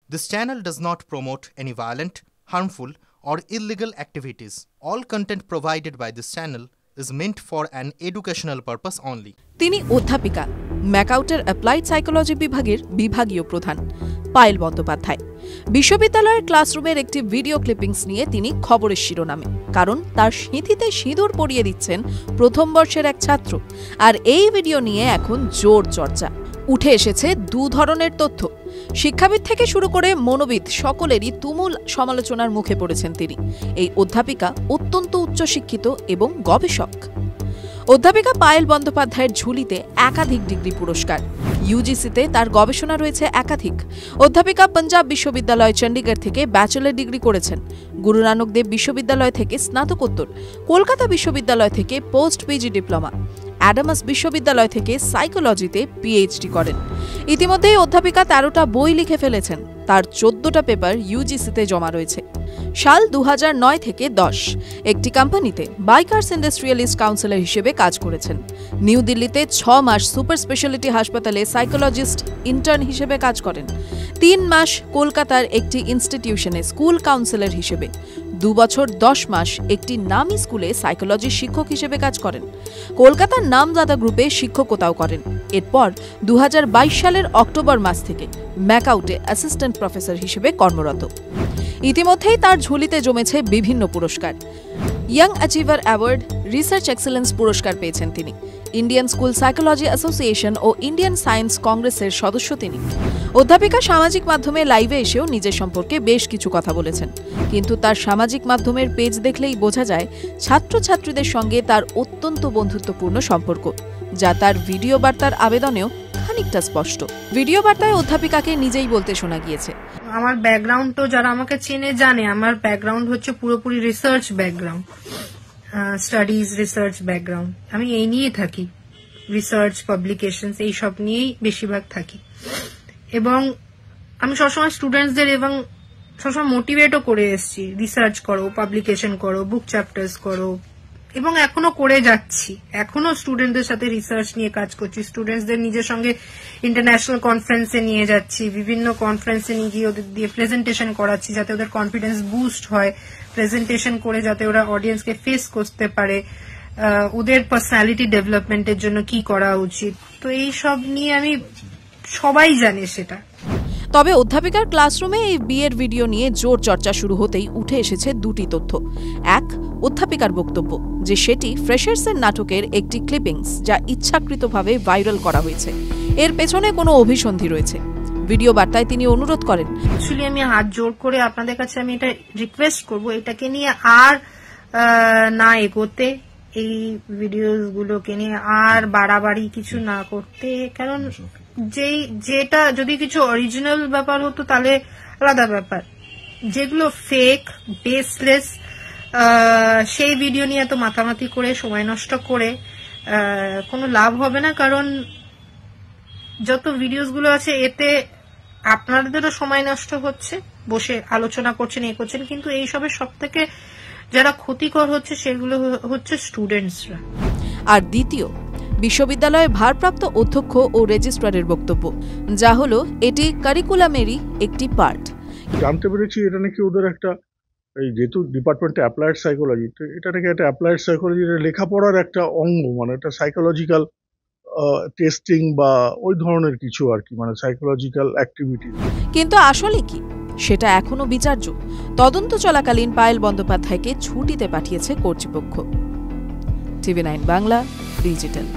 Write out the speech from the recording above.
This channel does not promote any violent, harmful, or illegal activities. All content provided by this channel is meant for an educational purpose only. তিনি অধ্যাপিকা, ম্যাকআউটের applied psychology বিভাগের বিভাগীয় প্রধান পায়েল বন্দ্যোপাধ্যায়। বিশ্ববিদ্যালয়ের ক্লাসরুমের একটি video clippings নিয়ে তিনি খবরের শিরোনামে, কারণ তার সিঁথিতে সিঁদুর পরিয়ে দিচ্ছেন প্রথম বর্ষের এক ছাত্র। আর এই ভিডিও নিয়ে এখন জোর চর্চা। উঠে এসেছে দু ধরনের তথ্য। শিক্ষাবিদ থেকে শুরু করে মনোবিদ সকলেরই তুমুল সমালোচনার মুখে পড়েছেন তিনি। এই অধ্যাপিকা অত্যন্ত উচ্চশিক্ষিত এবং গবেষক। অধ্যাপিকা পায়েল বন্দ্যোপাধ্যায়ের ঝুলিতে একাধিক ডিগ্রি পুরস্কার। ইউজিসিতে তার গবেষণা রয়েছে একাধিক। অধ্যাপিকা পাঞ্জাব বিশ্ববিদ্যালয় চণ্ডীগড় থেকে ব্যাচেলর ডিগ্রি করেছেন, গুরু নানক দেব বিশ্ববিদ্যালয় থেকে স্নাতকোত্তর, কলকাতা বিশ্ববিদ্যালয় থেকে পোস্ট পিজি ডিপ্লোমা, অ্যাডামাস বিশ্ববিদ্যালয় থেকে সাইকোলজিতে পিএইচডি করেন। ইতিমধ্যেই অধ্যাপিকা 13টা বই লিখে ফেলেছেন। তার 14টা পেপার ইউজিসিতে জমা রয়েছে। সাল 2009 থেকে 10 একটি কোম্পানিতে বাইকার্স ইন্ডাস্ট্রিয়ালিস্ট কাউন্সিলর হিসেবে কাজ করেছেন। নিউ দিল্লিতে 6 মাস সুপার স্পেশালিটি হাসপাতালে সাইকোলজিস্ট ইন্টার্ন হিসেবে কাজ করেন। 3 মাস কলকাতার একটি ইনস্টিটিউশনে স্কুল কাউন্সিলর হিসেবে, 2 বছর 10 মাস একটি নামী স্কুলে সাইকোলজি শিক্ষক হিসেবে কাজ করেন। কলকাতার নামজাদা গ্রুপে শিক্ষকতাও করেন। এরপর 2022 সালের অক্টোবর মাস থেকে ম্যাকআউটে অ্যাসিস্ট্যান্ট প্রফেসর হিসেবে কর্মরত। ইতিমধ্যেই তার ঝুলিতে জমেছে বিভিন্ন পুরস্কার। Young achiever award, research excellence পুরস্কার পেয়েছেন তিনি। ইন্ডিয়ান স্কুল সাইকোলজি অ্যাসোসিয়েশন ও ইন্ডিয়ান সায়েন্স কংগ্রেসের সদস্য তিনি। অধ্যাপিকা সামাজিক মাধ্যমে লাইভে এসেও নিজের সম্পর্কে বেশ কিছু কথা বলেছেন, কিন্তু তার সামাজিক মাধ্যমের পেজ দেখলেই বোঝা যায় ছাত্রছাত্রীদের সঙ্গে তার অত্যন্ত বন্ধুত্বপূর্ণ সম্পর্ক, যা তার ভিডিও বার্তার আবেদনেও খানিকটা স্পষ্ট। ভিডিও বার্তায় অধ্যাপিকাকে নিজেই বলতে শোনা গিয়েছে, আমার ব্যাকগ্রাউন্ড তো যারা আমাকে চেনে জানে, আমার ব্যাকগ্রাউন্ড হচ্ছে পুরোপুরি research background, studies research background. আমি এই নিয়েই থাকি, রিসার্চ পাবলিকেশন এইসব নিয়েই বেশিরভাগ থাকি। এবং আমি সবসময় স্টুডেন্টসদের এবং সবসময় মোটিভেটও করে এসেছি, রিসার্চ করো, পাবলিকেশন করো, বুক চ্যাপ্টার্স করো, এবং এখনো করে যাচ্ছি। এখনো স্টুডেন্টদের সাথে রিসার্চ নিয়ে কাজ করছি, স্টুডেন্টসদের নিজের সঙ্গে ইন্টারন্যাশনাল কনফারেন্সে নিয়ে যাচ্ছি, বিভিন্ন কনফারেন্সে নিয়ে গিয়ে ওদের দিয়ে প্রেজেন্টেশন করাচ্ছি, যাতে ওদের কনফিডেন্স বুস্ট হয়, প্রেজেন্টেশন করে যাতে ওরা অডিয়েন্সকে ফেস করতে পারে, ওদের পার্সোনালিটি ডেভেলপমেন্টের জন্য কি করা উচিত। তো এই সব নিয়ে আমি, সবাই জানে সেটা। তবে অধ্যাপিকার ক্লাসরুমে এই বিয়ের ভিডিও নিয়ে জোর চর্চা শুরু হতেই উঠে এসেছে দুটি তথ্য। এক, অধ্যাপিকার বক্তব্য যে সেটি ফ্রেশার্সের নাটকের একটি ক্লিপিংস, যা ইচ্ছাকৃতভাবে ভাইরাল করা হয়েছে। এর পেছনে কোনো অভিসন্ধি রয়েছে। ভিডিও বার্তায় তিনি অনুরোধ করেন, অ্যাকচুয়ালি আমি হাত জোর করে আপনাদের কাছে আমি এটা রিকোয়েস্ট করব, এটাকে নিয়ে আর না এগোতে, এই ভিডিওগুলোকে নিয়ে আর বাড়াবাড়ি কিছু না করতে। কারণ যেটা যদি কিছু অরিজিনাল ব্যাপার হতো তাহলে আলাদা ব্যাপার, যেগুলো ফেক, বেসলেস, সেই ভিডিও নিয়ে এত মাতামাতি করে সময় নষ্ট করে কোনো লাভ হবে না। কারণ যত ভিডিওস গুলো আছে এতে আপনাদেরও সময় নষ্ট হচ্ছে, বসে আলোচনা করছেন, এ করছেন, কিন্তু এইসবের সব থেকে যারা ক্ষতিকর হচ্ছে সেগুলো হচ্ছে স্টুডেন্টসরা। আর দ্বিতীয়, বিশ্ববিদ্যালয়ের ভারপ্রাপ্ত অধ্যক্ষ ও রেজিস্ট্রারের বক্তব্য, যা হলো এটি কারিকুলামেরই একটি পার্ট। জানতে পেরেছি এটা নাকি ওদের একটা, এই যেহেতু ডিপার্টমেন্টে অ্যাপ্লাইড সাইকোলজি, তো এটা নাকি একটা অ্যাপ্লাইড সাইকোলজির লেখাপড়ার একটা অঙ্গ, মানে একটা সাইকোলজিক্যাল টেস্টিং বা ওই ধরনের কিছু আর কি, মানে সাইকোলজিক্যাল অ্যাক্টিভিটি। কিন্তু আসলে কি সেটা এখনো বিচার্য। তদন্ত চলাকালীন পায়েল বন্দ্যোপাধ্যায়কে ছুটিতে পাঠিয়েছে কর্তৃপক্ষ। TV9 Bangla digital.